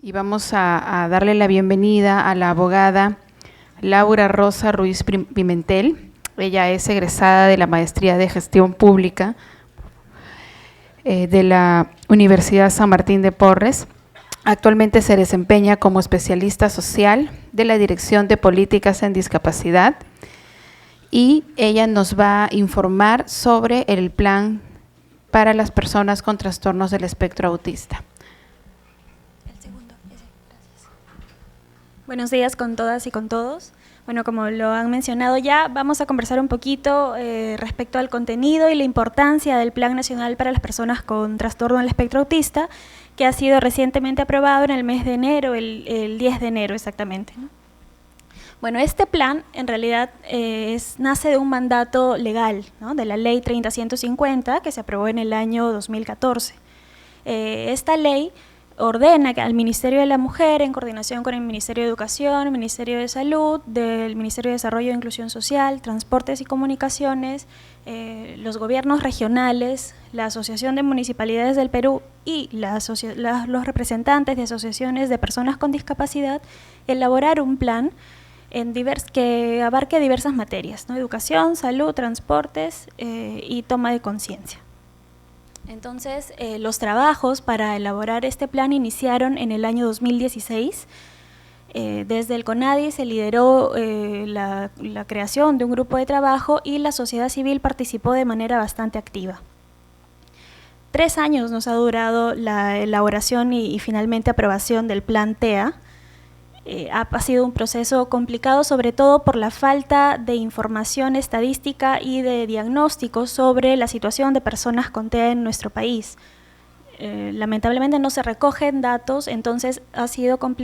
Y vamos a darle la bienvenida a la abogada Laura Rosa Ruiz Pimentel. Ella es egresada de la Maestría de Gestión Pública de la Universidad San Martín de Porres. Actualmente se desempeña como especialista social de la Dirección de Políticas en Discapacidad y ella nos va a informar sobre el plan para las personas con trastornos del espectro autista. Buenos días con todas y con todos. Bueno, como lo han mencionado ya, vamos a conversar un poquito respecto al contenido y la importancia del Plan Nacional para las Personas con Trastorno del Espectro Autista, que ha sido recientemente aprobado en el mes de enero, el 10 de enero exactamente, ¿no? Bueno, este plan en realidad nace de un mandato legal, ¿no?, de la Ley 30.150, que se aprobó en el año 2014. Esta ley ordena al Ministerio de la Mujer, en coordinación con el Ministerio de Educación, el Ministerio de Salud, del Ministerio de Desarrollo e Inclusión Social, Transportes y Comunicaciones, los gobiernos regionales, la Asociación de Municipalidades del Perú y los representantes de asociaciones de personas con discapacidad, elaborar un plan que abarque diversas materias, ¿no?, educación, salud, transportes y toma de conciencia. Entonces, los trabajos para elaborar este plan iniciaron en el año 2016. Desde el CONADI se lideró la creación de un grupo de trabajo y la sociedad civil participó de manera bastante activa. 3 años nos ha durado la elaboración y finalmente aprobación del plan TEA. Ha sido un proceso complicado, sobre todo por la falta de información estadística y de diagnóstico sobre la situación de personas con TEA en nuestro país. Lamentablemente no se recogen datos, entonces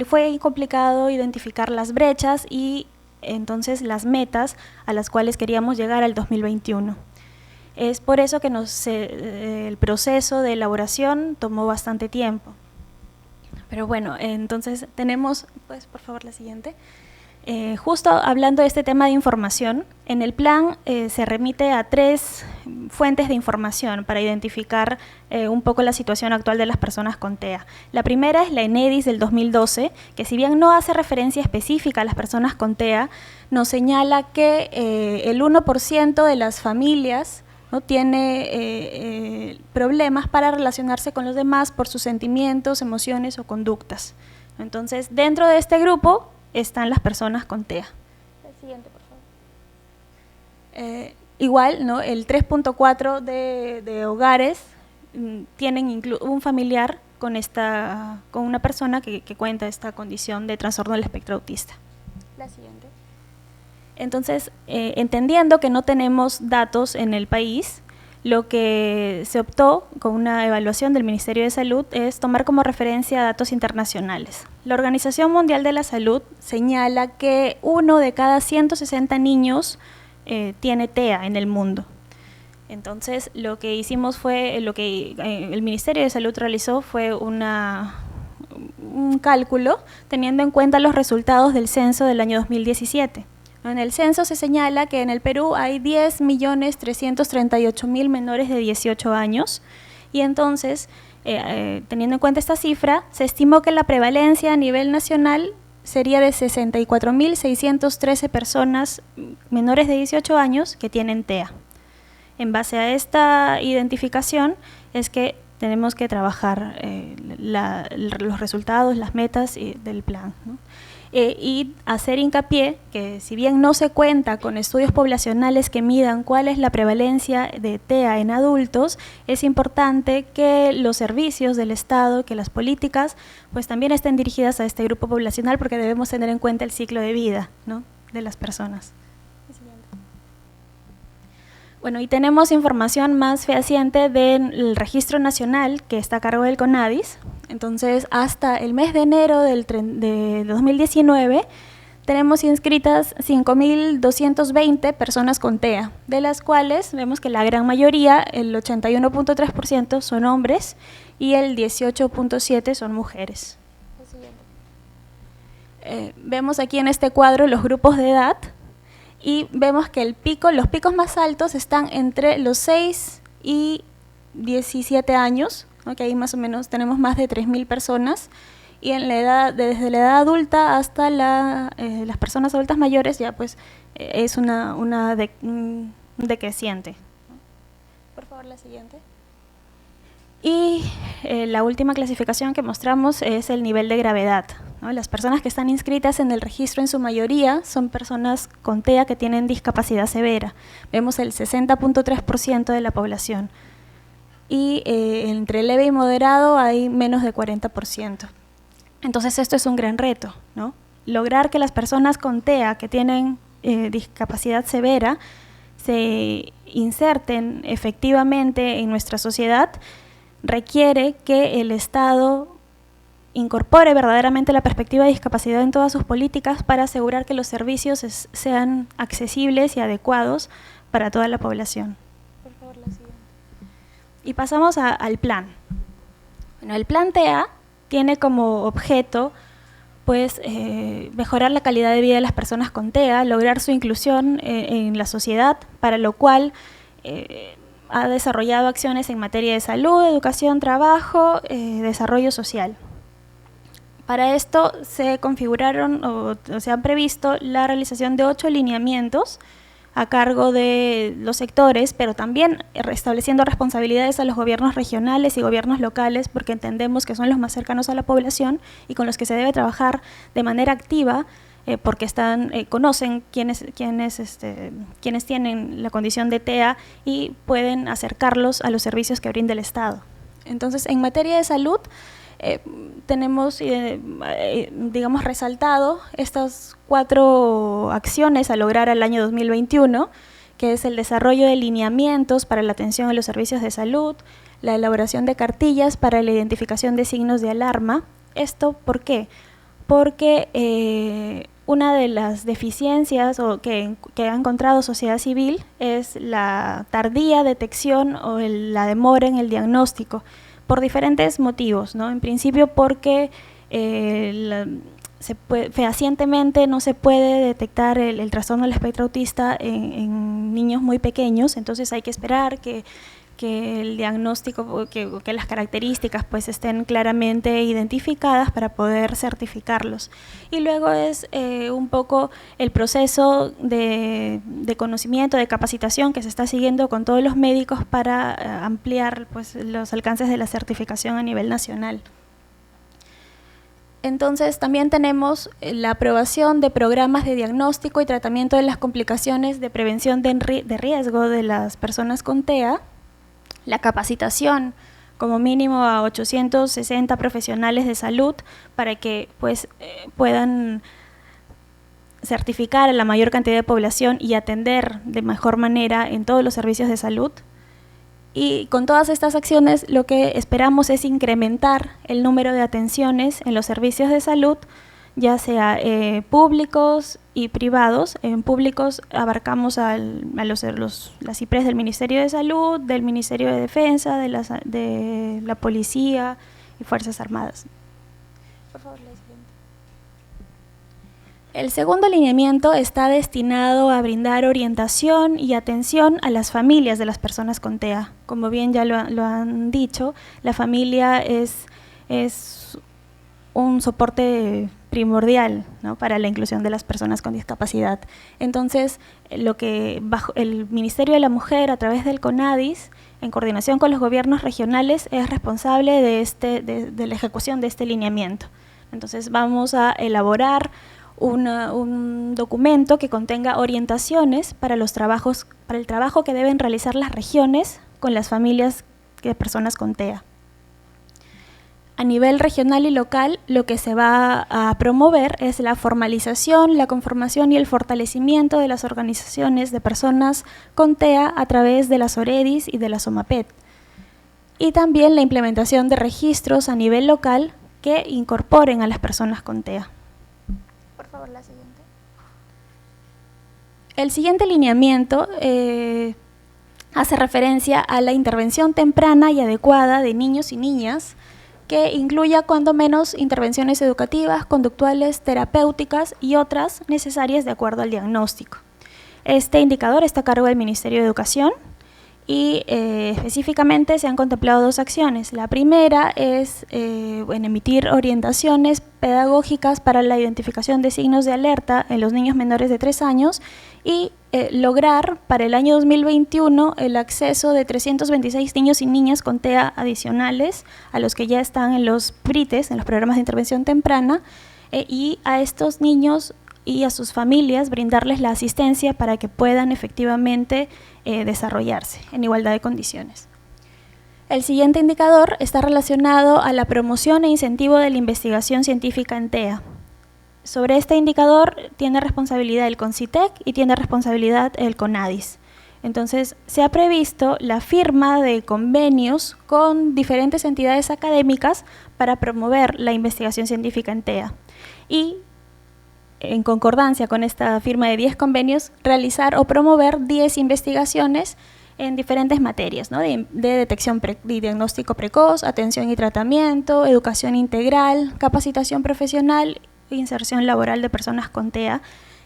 fue complicado identificar las brechas y entonces las metas a las cuales queríamos llegar al 2021. Es por eso que el proceso de elaboración tomó bastante tiempo. Pero bueno, entonces tenemos, pues por favor la siguiente. Justo hablando de este tema de información, en el plan se remite a 3 fuentes de información para identificar un poco la situación actual de las personas con TEA. La primera es la ENEDIS del 2012, que si bien no hace referencia específica a las personas con TEA, nos señala que el 1% de las familias no tiene problemas para relacionarse con los demás por sus sentimientos, emociones o conductas. Entonces, dentro de este grupo están las personas con TEA. El siguiente, por favor. Igual, ¿no?, el 3.4 de hogares tienen un familiar con una persona que cuenta esta condición de trastorno del espectro autista. La siguiente. Entonces, entendiendo que no tenemos datos en el país, lo que se optó con una evaluación del Ministerio de Salud es tomar como referencia datos internacionales. La Organización Mundial de la Salud señala que 1 de cada 160 niños tiene TEA en el mundo. Entonces, lo que hicimos fue, lo que el Ministerio de Salud realizó fue un cálculo teniendo en cuenta los resultados del censo del año 2017. En el censo se señala que en el Perú hay 10.338.000 menores de 18 años y entonces, teniendo en cuenta esta cifra, se estimó que la prevalencia a nivel nacional sería de 64.613 personas menores de 18 años que tienen TEA. En base a esta identificación es que tenemos que trabajar los resultados, las metas del plan, ¿no? Y hacer hincapié que si bien no se cuenta con estudios poblacionales que midan cuál es la prevalencia de TEA en adultos, es importante que los servicios del Estado, que las políticas, pues también estén dirigidas a este grupo poblacional porque debemos tener en cuenta el ciclo de vida, ¿no?, de las personas. Bueno, y tenemos información más fehaciente del Registro Nacional que está a cargo del CONADIS. Entonces, hasta el mes de enero de 2019, tenemos inscritas 5.220 personas con TEA, de las cuales vemos que la gran mayoría, el 81.3%, son hombres y el 18.7% son mujeres. Vemos aquí en este cuadro los grupos de edad. Y vemos que los picos más altos están entre los 6 y 17 años, ¿no?, que ahí más o menos tenemos más de 3.000 personas, y en la edad, desde la edad adulta hasta las personas adultas mayores ya pues es un decreciente. Por favor, la siguiente. Y la última clasificación que mostramos es el nivel de gravedad, ¿no? Las personas que están inscritas en el registro en su mayoría son personas con TEA que tienen discapacidad severa. Vemos el 60.3% de la población. Y entre leve y moderado hay menos de 40%. Entonces esto es un gran reto, ¿no? Lograr que las personas con TEA que tienen discapacidad severa se inserten efectivamente en nuestra sociedad requiere que el Estado incorpore verdaderamente la perspectiva de discapacidad en todas sus políticas para asegurar que los servicios sean accesibles y adecuados para toda la población. Por favor, la siguiente. Y pasamos al plan. Bueno, el plan TEA tiene como objeto pues, mejorar la calidad de vida de las personas con TEA, lograr su inclusión en la sociedad, para lo cual ha desarrollado acciones en materia de salud, educación, trabajo, desarrollo social. Para esto se configuraron o se han previsto la realización de 8 lineamientos a cargo de los sectores, pero también estableciendo responsabilidades a los gobiernos regionales y gobiernos locales, porque entendemos que son los más cercanos a la población y con los que se debe trabajar de manera activa, porque conocen quiénes tienen la condición de TEA y pueden acercarlos a los servicios que brinda el Estado. Entonces, en materia de salud, tenemos, digamos, resaltado estas 4 acciones a lograr al año 2021, que es el desarrollo de lineamientos para la atención a los servicios de salud, la elaboración de cartillas para la identificación de signos de alarma. ¿Esto por qué? Porque una de las deficiencias que ha encontrado sociedad civil es la tardía detección o la demora en el diagnóstico, por diferentes motivos, ¿no? En principio porque fehacientemente no se puede detectar el trastorno del espectro autista en niños muy pequeños, entonces hay que esperar que el diagnóstico, que las características pues estén claramente identificadas para poder certificarlos. Y luego es un poco el proceso de conocimiento, de capacitación que se está siguiendo con todos los médicos para ampliar pues los alcances de la certificación a nivel nacional. Entonces también tenemos la aprobación de programas de diagnóstico y tratamiento de las complicaciones de prevención de riesgo de las personas con TEA, la capacitación como mínimo a 860 profesionales de salud para que pues, puedan certificar a la mayor cantidad de población y atender de mejor manera en todos los servicios de salud. Y con todas estas acciones lo que esperamos es incrementar el número de atenciones en los servicios de salud, ya sea públicos y privados. En públicos abarcamos las IPRES del Ministerio de Salud, del Ministerio de Defensa, de la Policía y Fuerzas Armadas. Por favor, la siguiente. El segundo lineamiento está destinado a brindar orientación y atención a las familias de las personas con TEA. Como bien ya lo han dicho, la familia es un soporte primordial, ¿no?, para la inclusión de las personas con discapacidad. Entonces, bajo el Ministerio de la Mujer, a través del CONADIS, en coordinación con los gobiernos regionales, es responsable de la ejecución de este lineamiento. Entonces, vamos a elaborar un documento que contenga orientaciones para el trabajo que deben realizar las regiones con las familias de personas con TEA. A nivel regional y local, lo que se va a promover es la formalización, la conformación y el fortalecimiento de las organizaciones de personas con TEA a través de las OREDIS y de la SOMAPET. Y también la implementación de registros a nivel local que incorporen a las personas con TEA. Por favor, la siguiente. El siguiente lineamiento hace referencia a la intervención temprana y adecuada de niños y niñas, que incluya cuando menos intervenciones educativas, conductuales, terapéuticas y otras necesarias de acuerdo al diagnóstico. Este indicador está a cargo del Ministerio de Educación y específicamente se han contemplado 2 acciones. La primera es en emitir orientaciones pedagógicas para la identificación de signos de alerta en los niños menores de 3 años y lograr para el año 2021 el acceso de 326 niños y niñas con TEA adicionales a los que ya están en los PRITES, en los programas de intervención temprana, y a estos niños y a sus familias brindarles la asistencia para que puedan efectivamente desarrollarse en igualdad de condiciones. El siguiente indicador está relacionado a la promoción e incentivo de la investigación científica en TEA. Sobre este indicador tiene responsabilidad el CONCITEC y tiene responsabilidad el CONADIS. Entonces, se ha previsto la firma de convenios con diferentes entidades académicas para promover la investigación científica en TEA. Y en concordancia con esta firma de 10 convenios, realizar o promover 10 investigaciones en diferentes materias, ¿no? de detección y diagnóstico precoz, atención y tratamiento, educación integral, capacitación profesional e inserción laboral de personas con TEA.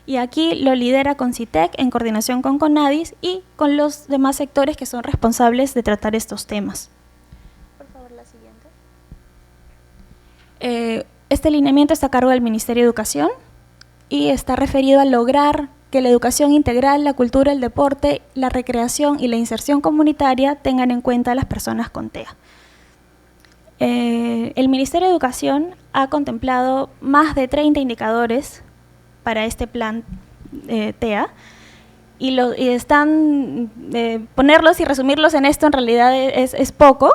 Y aquí lo lidera CONCITEC en coordinación con CONADIS y con los demás sectores que son responsables de tratar estos temas. Por favor, la siguiente. Este lineamiento está a cargo del Ministerio de Educación y está referido a lograr que la educación integral, la cultura, el deporte, la recreación y la inserción comunitaria tengan en cuenta a las personas con TEA. El Ministerio de Educación ha contemplado más de 30 indicadores para este plan TEA y ponerlos y resumirlos en esto en realidad es poco,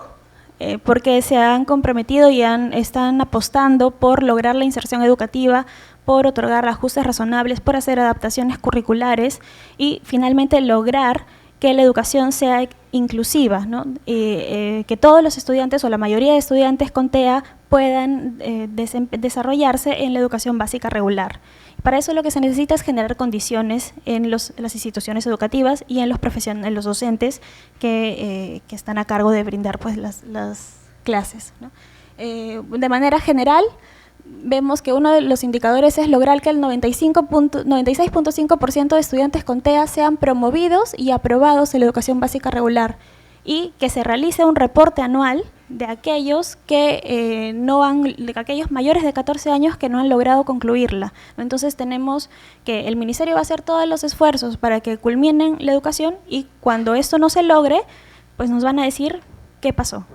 porque se han comprometido y están apostando por lograr la inserción educativa, por otorgar ajustes razonables, por hacer adaptaciones curriculares y finalmente lograr que la educación sea inclusiva, ¿no? Que todos los estudiantes o la mayoría de estudiantes con TEA puedan desarrollarse en la educación básica regular. Para eso lo que se necesita es generar condiciones en las instituciones educativas y en los docentes que están a cargo de brindar pues, las clases, ¿no? De manera general, vemos que uno de los indicadores es lograr que el 96.5% de estudiantes con TEA sean promovidos y aprobados en la educación básica regular y que se realice un reporte anual de aquellos aquellos mayores de 14 años que no han logrado concluirla. Entonces tenemos que el Ministerio va a hacer todos los esfuerzos para que culminen la educación y cuando esto no se logre, pues nos van a decir qué pasó.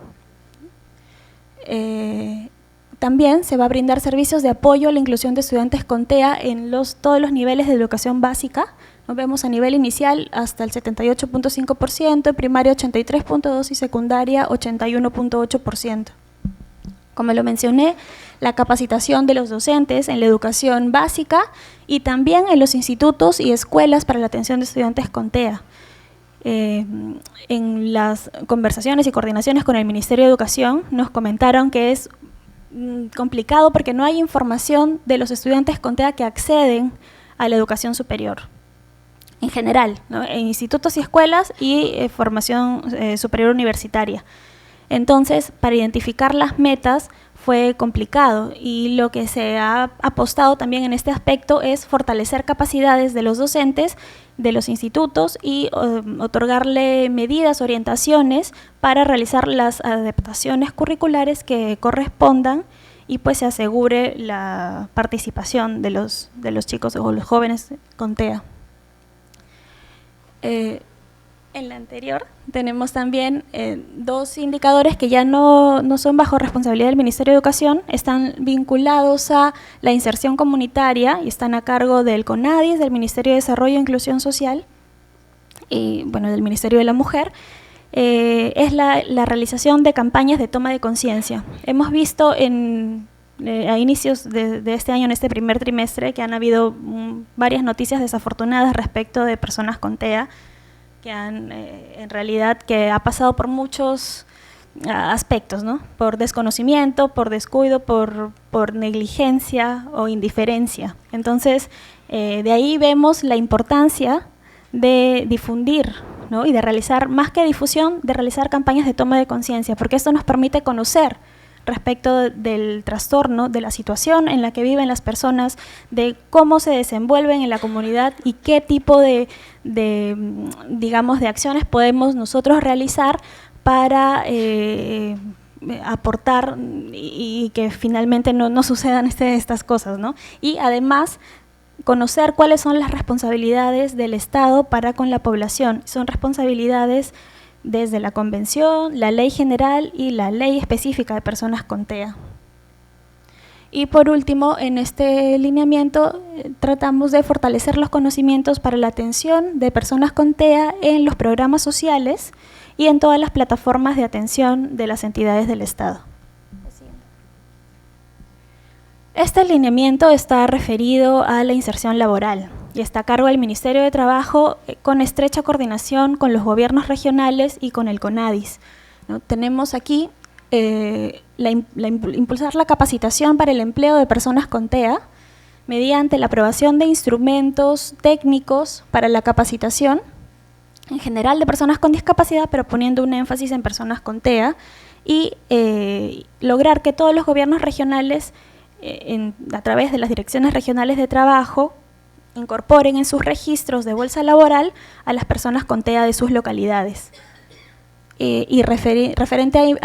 También se va a brindar servicios de apoyo a la inclusión de estudiantes con TEA en todos los niveles de educación básica. Nos vemos a nivel inicial hasta el 78.5%, primaria 83.2% y secundaria 81.8%. Como lo mencioné, la capacitación de los docentes en la educación básica y también en los institutos y escuelas para la atención de estudiantes con TEA. En las conversaciones y coordinaciones con el Ministerio de Educación nos comentaron que es complicado porque no hay información de los estudiantes con TEA que acceden a la educación superior en general, ¿no? En institutos y escuelas y formación superior universitaria. Entonces, para identificar las metas fue complicado y lo que se ha apostado también en este aspecto es fortalecer capacidades de los docentes de los institutos y otorgarle medidas, orientaciones para realizar las adaptaciones curriculares que correspondan y pues se asegure la participación de los chicos o los jóvenes con TEA. En la anterior tenemos también 2 indicadores que ya no son bajo responsabilidad del Ministerio de Educación, están vinculados a la inserción comunitaria y están a cargo del CONADIS, del Ministerio de Desarrollo e Inclusión Social y bueno, del Ministerio de la Mujer. Es la realización de campañas de toma de conciencia. Hemos visto a inicios de este año, en este primer trimestre, que han habido varias noticias desafortunadas respecto de personas con TEA, que en realidad ha pasado por muchos aspectos, ¿no? Por desconocimiento, por descuido, por negligencia o indiferencia. Entonces, de ahí vemos la importancia de difundir, ¿no? Y de realizar, más que difusión, de realizar campañas de toma de conciencia, porque esto nos permite conocer respecto del trastorno, de la situación en la que viven las personas, de cómo se desenvuelven en la comunidad y qué tipo digamos, de acciones podemos nosotros realizar para aportar y que finalmente no sucedan estas cosas, ¿no? Y además conocer cuáles son las responsabilidades del Estado para con la población. Son responsabilidades desde la Convención, la Ley General y la Ley Específica de Personas con TEA. Y por último, en este lineamiento tratamos de fortalecer los conocimientos para la atención de personas con TEA en los programas sociales y en todas las plataformas de atención de las entidades del Estado. Este lineamiento está referido a la inserción laboral y está a cargo del Ministerio de Trabajo con estrecha coordinación con los gobiernos regionales y con el CONADIS, ¿no? Tenemos aquí impulsar la capacitación para el empleo de personas con TEA mediante la aprobación de instrumentos técnicos para la capacitación en general de personas con discapacidad, pero poniendo un énfasis en personas con TEA, y lograr que todos los gobiernos regionales, a través de las direcciones regionales de trabajo, incorporen en sus registros de bolsa laboral a las personas con TEA de sus localidades. Y referente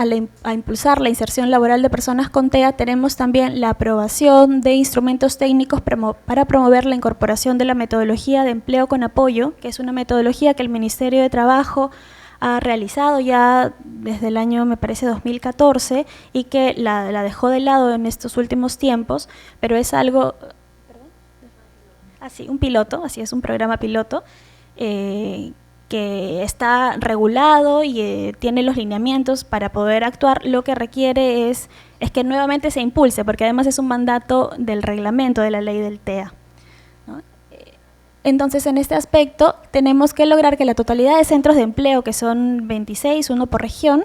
a impulsar la inserción laboral de personas con TEA, tenemos también la aprobación de instrumentos técnicos para promover la incorporación de la metodología de empleo con apoyo, que es una metodología que el Ministerio de Trabajo ha realizado ya desde el año, me parece, 2014, y que la dejó de lado en estos últimos tiempos, pero es algo… un piloto, así es, un programa piloto, que está regulado y tiene los lineamientos para poder actuar. Lo que requiere es que nuevamente se impulse, porque además es un mandato del reglamento de la ley del TEA, ¿no? Entonces, en este aspecto, tenemos que lograr que la totalidad de centros de empleo, que son 26, uno por región,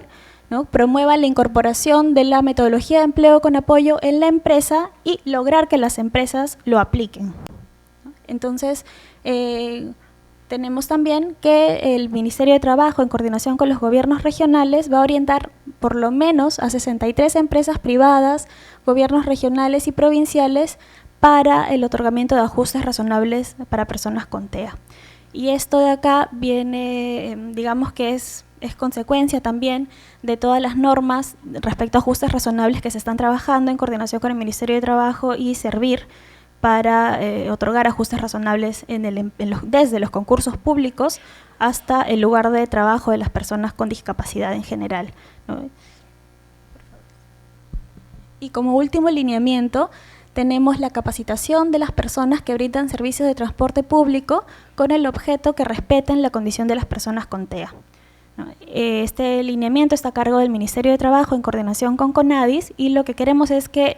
¿no?, promuevan la incorporación de la metodología de empleo con apoyo en la empresa y lograr que las empresas lo apliquen, ¿no? Entonces, tenemos también que el Ministerio de Trabajo, en coordinación con los gobiernos regionales, va a orientar por lo menos a 63 empresas privadas, gobiernos regionales y provinciales para el otorgamiento de ajustes razonables para personas con TEA. Y esto de acá viene, digamos que es consecuencia también de todas las normas respecto a ajustes razonables que se están trabajando en coordinación con el Ministerio de Trabajo y Servir, para otorgar ajustes razonables desde los concursos públicos hasta el lugar de trabajo de las personas con discapacidad en general, ¿no? Y como último lineamiento, tenemos la capacitación de las personas que brindan servicios de transporte público con el objeto que respeten la condición de las personas con TEA, ¿no? Este lineamiento está a cargo del Ministerio de Trabajo en coordinación con CONADIS, y lo que queremos es que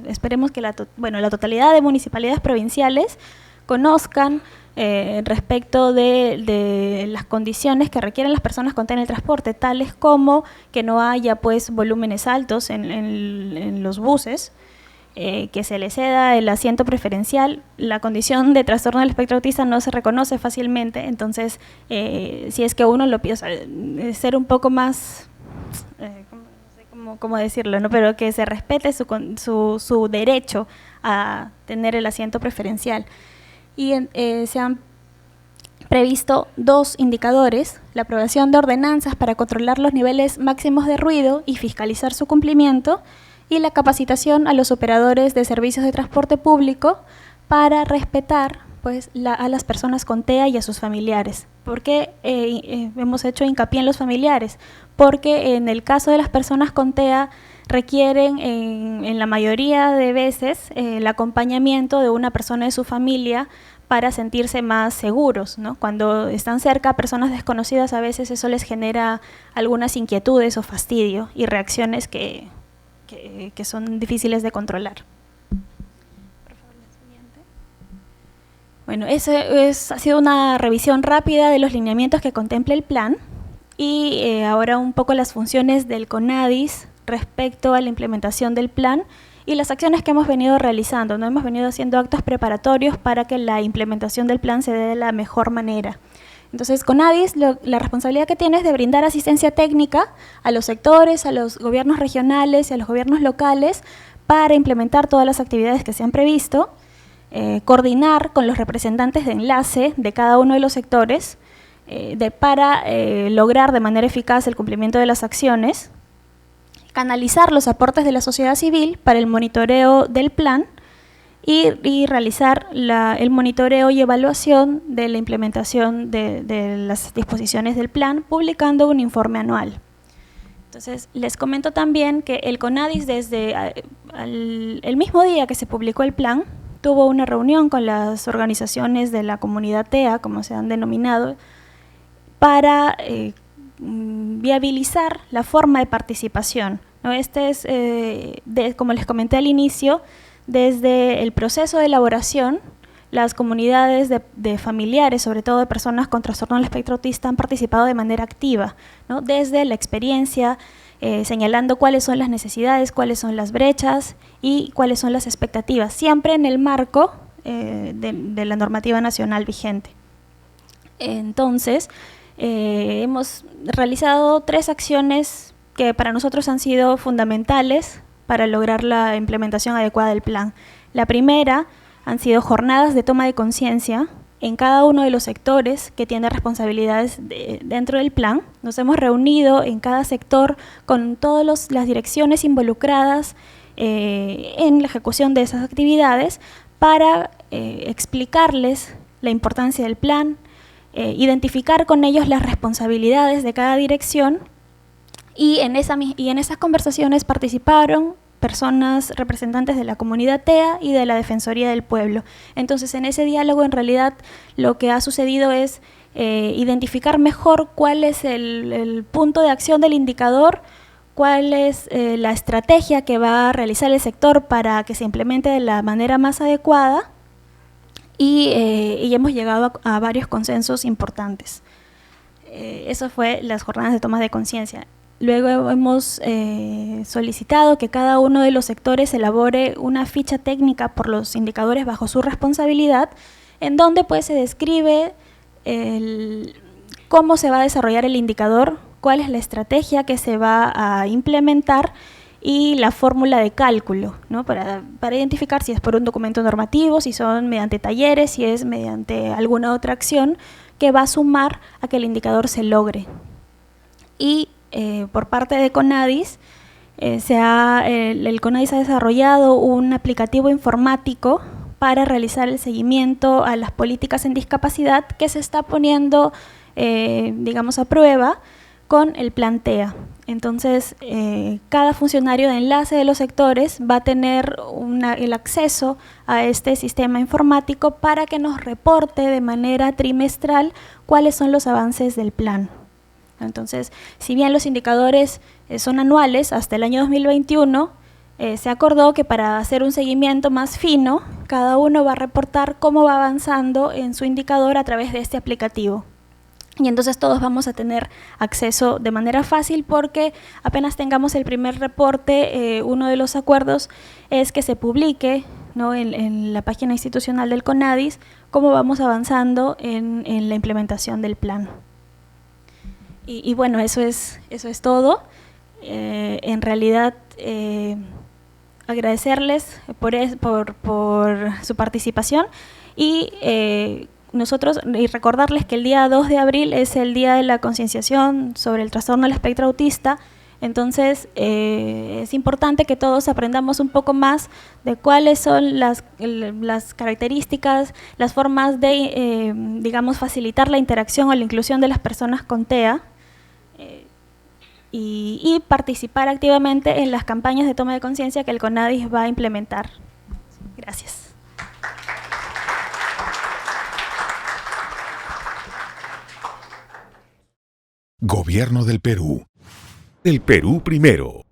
esperemos que la totalidad de municipalidades provinciales conozcan respecto de las condiciones que requieren las personas con TEA en el transporte, tales como que no haya pues volúmenes altos en los buses, que se les ceda el asiento preferencial. La condición de trastorno del espectro autista no se reconoce fácilmente, entonces si es que uno lo pide, ser un poco más… ¿cómo decirlo?, ¿no?, pero que se respete su derecho a tener el asiento preferencial. Y se han previsto 2 indicadores: la aprobación de ordenanzas para controlar los niveles máximos de ruido y fiscalizar su cumplimiento, y la capacitación a los operadores de servicios de transporte público para respetar pues a las personas con TEA y a sus familiares. ¿Por qué hemos hecho hincapié en los familiares? Porque en el caso de las personas con TEA requieren en la mayoría de veces el acompañamiento de una persona de su familia para sentirse más seguros, ¿no? Cuando están cerca personas desconocidas, a veces eso les genera algunas inquietudes o fastidio y reacciones que son difíciles de controlar. Bueno, ha sido una revisión rápida de los lineamientos que contempla el plan, y ahora un poco las funciones del CONADIS respecto a la implementación del plan y las acciones que hemos venido realizando, ¿no? Hemos venido haciendo actos preparatorios para que la implementación del plan se dé de la mejor manera. Entonces, CONADIS, la responsabilidad que tiene es de brindar asistencia técnica a los sectores, a los gobiernos regionales y a los gobiernos locales para implementar todas las actividades que se han previsto, coordinar con los representantes de enlace de cada uno de los sectores para lograr de manera eficaz el cumplimiento de las acciones, canalizar los aportes de la sociedad civil para el monitoreo del plan y realizar el monitoreo y evaluación de la implementación de las disposiciones del plan, publicando un informe anual. Entonces, les comento también que el CONADIS, desde el mismo día que se publicó el plan, tuvo una reunión con las organizaciones de la comunidad TEA, como se han denominado, para viabilizar la forma de participación, ¿no? Este es, como les comenté al inicio, desde el proceso de elaboración, las comunidades de familiares, sobre todo de personas con trastorno del espectro autista, han participado de manera activa, ¿no? Desde la experiencia, señalando cuáles son las necesidades, cuáles son las brechas y cuáles son las expectativas, siempre en el marco de la normativa nacional vigente. Entonces, hemos realizado 3 acciones que para nosotros han sido fundamentales para lograr la implementación adecuada del plan. La primera han sido jornadas de toma de conciencia en cada uno de los sectores que tiene responsabilidades dentro del plan. Nos hemos reunido en cada sector con todas las direcciones involucradas en la ejecución de esas actividades para explicarles la importancia del plan, identificar con ellos las responsabilidades de cada dirección, y en esas conversaciones participaron personas representantes de la comunidad TEA y de la Defensoría del Pueblo. Entonces, en ese diálogo, en realidad, lo que ha sucedido es identificar mejor cuál es el punto de acción del indicador, cuál es la estrategia que va a realizar el sector para que se implemente de la manera más adecuada, y hemos llegado a varios consensos importantes. Eso fue las jornadas de toma de conciencia. Luego hemos solicitado que cada uno de los sectores elabore una ficha técnica por los indicadores bajo su responsabilidad, en donde pues se describe cómo se va a desarrollar el indicador, cuál es la estrategia que se va a implementar y la fórmula de cálculo, ¿no? Para identificar si es por un documento normativo, si son mediante talleres, si es mediante alguna otra acción que va a sumar a que el indicador se logre. Y por parte de CONADIS, el CONADIS ha desarrollado un aplicativo informático para realizar el seguimiento a las políticas en discapacidad que se está poniendo, digamos, a prueba con el plan TEA. Entonces, cada funcionario de enlace de los sectores va a tener el acceso a este sistema informático para que nos reporte de manera trimestral cuáles son los avances del plan. Entonces, si bien los indicadores son anuales hasta el año 2021, se acordó que para hacer un seguimiento más fino, cada uno va a reportar cómo va avanzando en su indicador a través de este aplicativo. Y entonces todos vamos a tener acceso de manera fácil, porque apenas tengamos el primer reporte, uno de los acuerdos es que se publique, ¿no?, en la página institucional del CONADIS cómo vamos avanzando en la implementación del plan. Y bueno, eso es todo. En realidad, agradecerles por su participación y recordarles que el día 2 de abril es el día de la concienciación sobre el trastorno del espectro autista. Entonces, es importante que todos aprendamos un poco más de cuáles son las características, las formas de, digamos, facilitar la interacción o la inclusión de las personas con TEA, y participar activamente en las campañas de toma de conciencia que el CONADIS va a implementar. Gracias. Gobierno del Perú. El Perú primero.